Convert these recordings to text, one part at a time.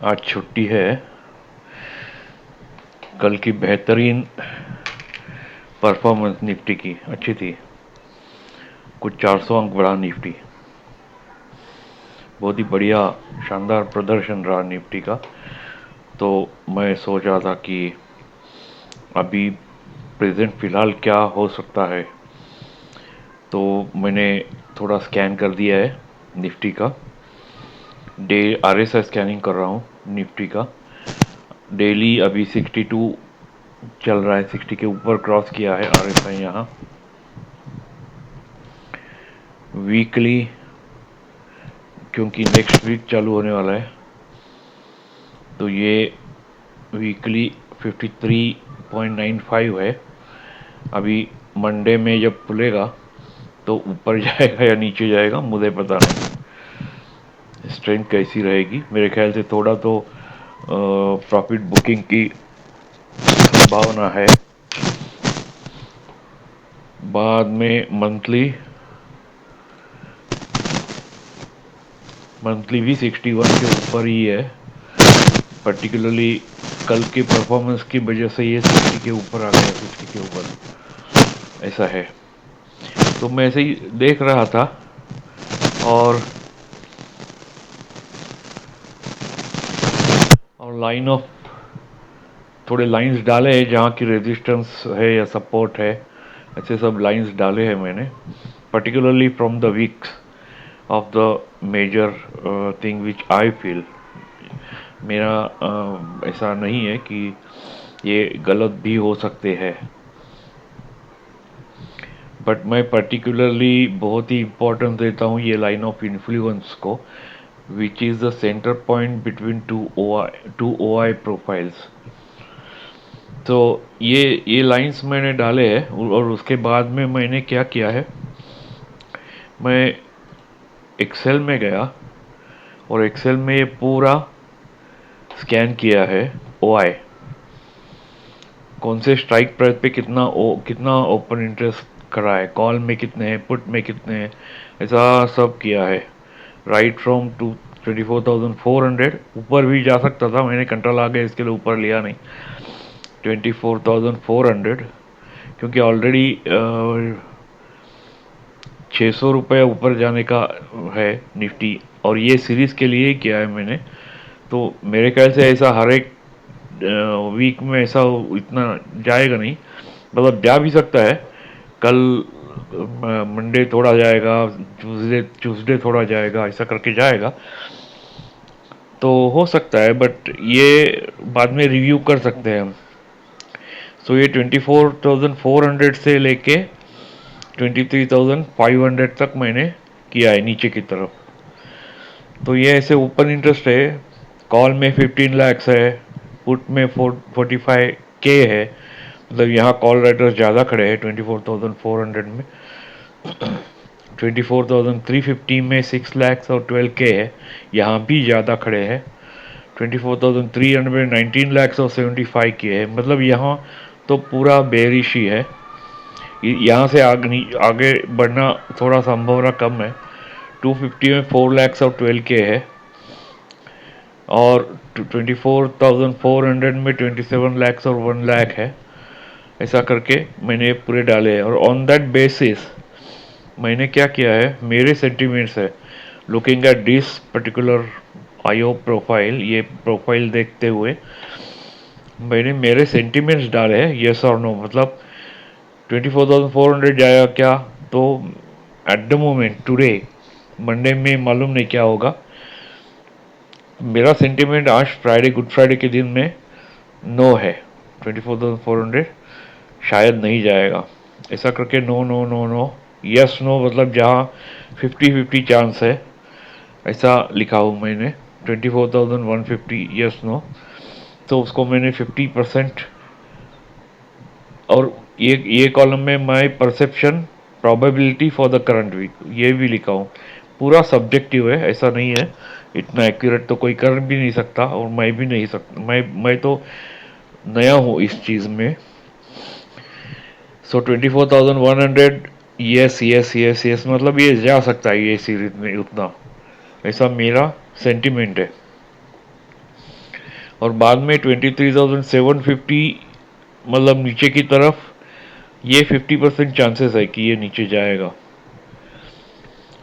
आज छुट्टी है। कल की बेहतरीन परफॉर्मेंस निफ्टी की अच्छी थी। कुछ 400 अंक बढ़ा निफ्टी। बहुत ही बढ़िया शानदार प्रदर्शन रहा निफ्टी का। तो मैं सोच रहा था कि अभी प्रेजेंट फ़िलहाल क्या हो सकता है। तो मैंने थोड़ा स्कैन कर दिया है निफ्टी का। डे RSI स्कैनिंग कर रहा हूँ निफ्टी का। डेली अभी 62 चल रहा है, 60 के ऊपर क्रॉस किया है RSI यहाँ। वीकली क्योंकि नेक्स्ट वीक चालू होने वाला है तो ये वीकली 53.95 है। अभी मंडे में जब खुलेगा तो ऊपर जाएगा या नीचे जाएगा मुझे पता नहीं। स्ट्रेंथ कैसी रहेगी, मेरे ख्याल से थोड़ा तो प्रॉफिट बुकिंग की संभावना है। बाद में मंथली भी 61 के ऊपर ही है। पर्टिकुलरली कल के परफॉर्मेंस की वजह से ये 60 के ऊपर आ गया, 60 के ऊपर ऐसा है। तो मैं ऐसे ही देख रहा था और लाइन ऑफ थोड़े लाइंस डाले हैं जहाँ की रेजिस्टेंस है या सपोर्ट है। ऐसे सब लाइंस डाले हैं मैंने, particularly from the weeks of the major thing which I feel. मेरा ऐसा नहीं है कि ये गलत भी हो सकते हैं, बट मैं पर्टिकुलरली बहुत ही इम्पोर्टेंस देता हूँ ये लाइन ऑफ इन्फ्लुएंस को, which is the centre point between two O I profiles. तो ये लाइंस मैंने डाले हैं और उसके बाद में मैंने क्या किया है, मैं एक्सेल में गया और एक्सेल में ये पूरा स्कैन किया है ओ आई। कौन से स्ट्राइक प्राइस पे कितना ओपन इंटरेस्ट करा है, कॉल में कितने हैं, पुट में कितने हैं, ऐसा सब किया है। राइट फ्रॉम टू 24,400 ऊपर भी जा सकता था, मैंने कंट्रोल आ गया इसके लिए ऊपर लिया नहीं। 24,400 क्योंकि ऑलरेडी 600 रुपये ऊपर जाने का है निफ्टी, और ये सीरीज़ के लिए ही किया है मैंने। तो मेरे ख्याल से ऐसा हर एक वीक में ऐसा इतना जाएगा नहीं, मतलब जा भी सकता है। कल मंडे थोड़ा जाएगा, ट्यूसडे थोड़ा जाएगा, ऐसा करके जाएगा तो हो सकता है, बट ये बाद में रिव्यू कर सकते हैं हम। सो ये 24,400 से लेके 23,500 तक मैंने किया है नीचे की तरफ। तो ये ऐसे ओपन इंटरेस्ट है। कॉल में 15 लाख है, पुट में 45K है, मतलब यहाँ कॉल राइटर्स ज़्यादा खड़े हैं 24,400 में। 24,350 में 6 लाख और 12K है, यहाँ भी ज़्यादा खड़े हैं। 24,300 में 19 लाख और 75K है, मतलब यहाँ तो पूरा बेरिश ही है। यहाँ से आगे बढ़ना थोड़ा संभावना कम है। 250 में 4 लाख और 12K है, और 24,400 में 27 लाख और 1 लाख है। ऐसा करके मैंने पूरे डाले हैं, और ऑन दैट बेसिस मैंने क्या किया है, मेरे सेंटिमेंट्स है looking at this particular IO profile. ये प्रोफाइल देखते हुए मैंने मेरे सेंटिमेंट्स डाले हैं, येस और नो। मतलब 24,400 जाएगा क्या, तो at the moment today Monday में मालूम नहीं क्या होगा। मेरा सेंटिमेंट आज फ्राइडे, गुड फ्राइडे के दिन में नो है। 24,400 शायद नहीं जाएगा। ऐसा करके no no no no, yes no, मतलब जहाँ 50-50 चांस है ऐसा लिखा हूँ मैंने। 24,150 यस नो, तो उसको मैंने 50%, और ये कॉलम में my perception probability for the current week ये भी लिखा हूँ। पूरा सब्जेक्टिव है, ऐसा नहीं है, इतना एक्यूरेट तो कोई कर भी नहीं सकता, और मैं भी नहीं सकता, मैं तो नया हूँ इस चीज़ में। सो 24,100 यस यस यस यस, मतलब ये जा सकता है ये सीरीज में उतना, ऐसा मेरा सेंटिमेंट है। और बाद में 23,750 मतलब नीचे की तरफ, ये 50% चांसेस है कि ये नीचे जाएगा,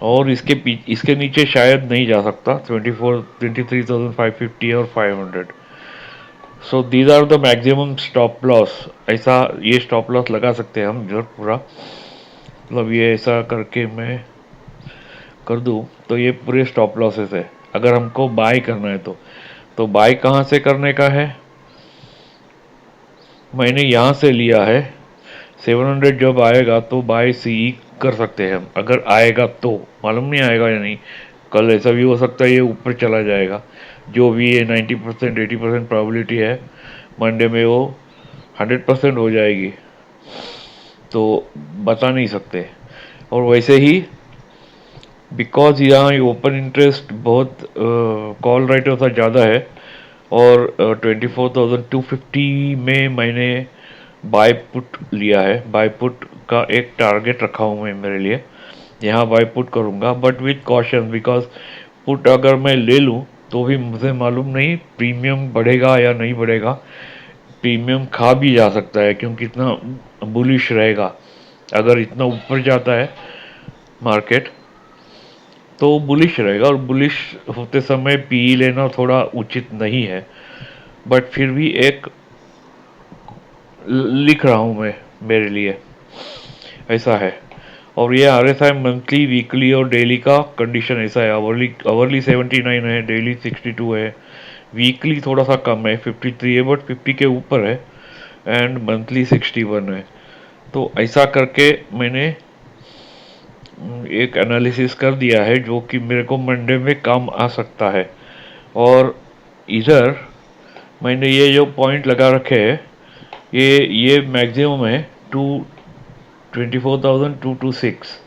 और इसके नीचे शायद नहीं जा सकता 23,550 और 500। So these are the maximum stop loss. ऐसा ये स्टॉप लॉस लगा सकते हैं हम जो पूरा, मतलब ये ऐसा करके मैं कर दूं तो ये पूरे स्टॉप लॉसेस है अगर हमको बाय करना है तो बाय कहाँ से करने का है, मैंने यहाँ से लिया है 700, जब आएगा तो बाय सी कर सकते हैं हम, अगर आएगा तो, मालूम नहीं आएगा या नहीं, कल ऐसा भी हो सकता है ये ऊपर चला जाएगा, जो भी ये 90% 80% प्रोबेबिलिटी है मंडे में वो 100% हो जाएगी, तो बता नहीं सकते। और वैसे ही बिकॉज यहाँ ओपन इंटरेस्ट बहुत कॉल राइटर सा ज़्यादा है, और 24,250 में मैंने बाय पुट लिया है, बाय पुट का एक टारगेट रखा हूँ मैं मेरे लिए, यहाँ बाय पुट करूँगा but with caution, because put अगर मैं ले लूँ तो भी मुझे मालूम नहीं प्रीमियम बढ़ेगा या नहीं बढ़ेगा, प्रीमियम खा भी जा सकता है क्योंकि इतना बुलिश रहेगा, अगर इतना ऊपर जाता है मार्केट तो बुलिश रहेगा, और बुलिश होते समय पी लेना थोड़ा उचित नहीं है, बट फिर भी एक लिख रहा हूँ मैं मेरे लिए, ऐसा है। और ये RSI मंथली वीकली और डेली का कंडीशन ऐसा है, आवरली आवरली 79 है, डेली 62 है, वीकली थोड़ा सा कम है 53 है, बट 50 के ऊपर है, एंड मंथली 61 है। तो ऐसा करके मैंने एक एनालिसिस कर दिया है जो कि मेरे को मंडे में काम आ सकता है। और इधर मैंने ये जो पॉइंट लगा रखे हैं, ये मैक्सिमम है 24,226,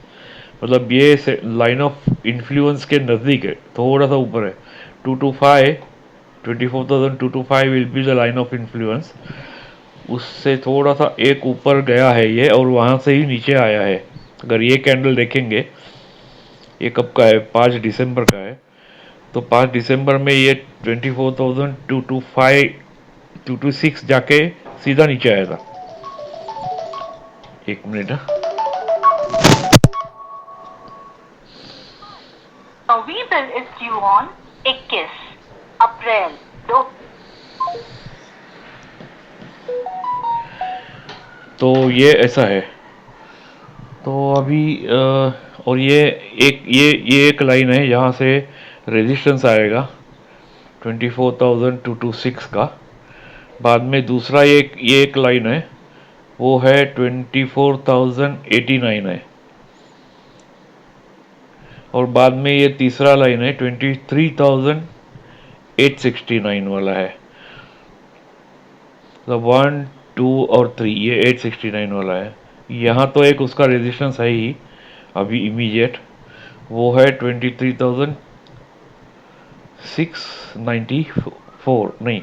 मतलब ये लाइन ऑफ इन्फ्लुएंस के नज़दीक है, थोड़ा सा ऊपर है 225, 24,225 will be the line of influence, उससे थोड़ा सा एक ऊपर गया है ये, और वहाँ से ही नीचे आया है। अगर ये कैंडल देखेंगे, ये कब का है, 5 दिसंबर का है, तो 5 दिसंबर में ये 24,225 226 जाके सीधा नीचे आया था। एक minute we bill is due on 21 April 2। तो ये ऐसा है, तो अभी और ये एक लाइन है यहाँ से रेजिस्टेंस आएगा 24,226 का, बाद में दूसरा ये एक लाइन है वो है 24,089 है, और बाद में ये तीसरा लाइन है 23,869 वाला है, मतलब 1 2 और 3 ये 869 वाला है। यहाँ तो एक उसका रेजिस्टेंस है ही अभी इमीडिएट, वो है 23,694, नहीं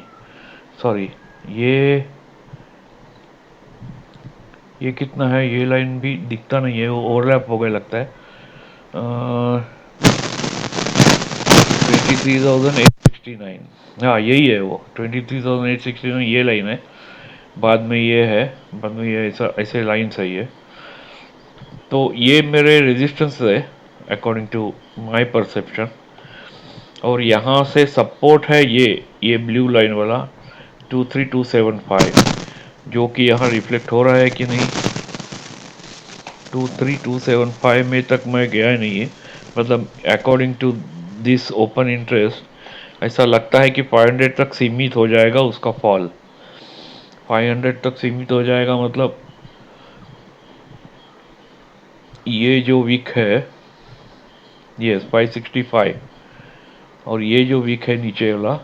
सॉरी, ये कितना है, ये लाइन भी दिखता नहीं है, वो ओवरलैप हो गया लगता है, 23,869, हाँ यही है वो 23,869, ये लाइन है, बाद में ये है, बाद में ये ऐसा ऐसे लाइन सही है। तो ये मेरे रेजिस्टेंस है अकॉर्डिंग टू माय परसेप्शन, और यहाँ से सपोर्ट है ये ब्लू लाइन वाला 23,275, जो कि यहाँ रिफ्लेक्ट हो रहा है कि नहीं, 23,275 में तक मैं गया नहीं है, मतलब according to this open interest ऐसा लगता है कि 500 तक सीमित हो जाएगा उसका फॉल, 500 तक सीमित हो जाएगा, मतलब ये जो वीक है ये 565, और ये जो वीक है नीचे वाला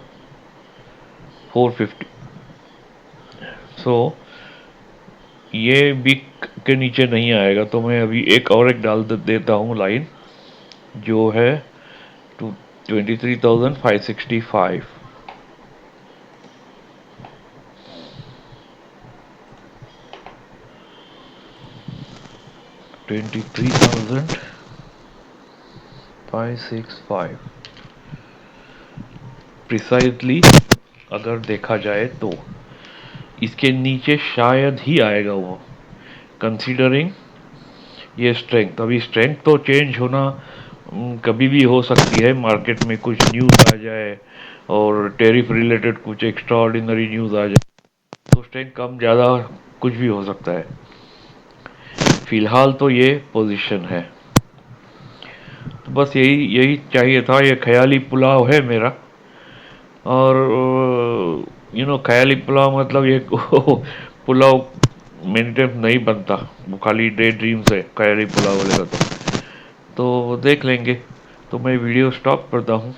450, सो ये वीक के नीचे नहीं आएगा, तो मैं अभी एक डाल देता हूँ लाइन जो है 23,565, 23,565 प्रिसाइजली अगर देखा जाए तो इसके नीचे शायद ही आएगा वो, कंसीडरिंग ये स्ट्रेंथ। अभी स्ट्रेंथ तो चेंज होना कभी भी हो सकती है, मार्केट में कुछ न्यूज़ आ जाए और टेरिफ रिलेटेड कुछ एक्स्ट्रा ऑर्डिनरी न्यूज़ आ जाए तो स्ट्रेंथ कम ज़्यादा कुछ भी हो सकता है। फिलहाल तो ये पोजीशन है। तो बस यही यही चाहिए था, ये ख्याली पुलाव है मेरा। और ख्याली पुलाव मतलब ये पुलाव मेनी टाइम नहीं बनता, वो खाली डे ड्रीम्स है ख्याली पुलाव वाले का। तो देख लेंगे। तो मैं वीडियो स्टॉप करता हूँ।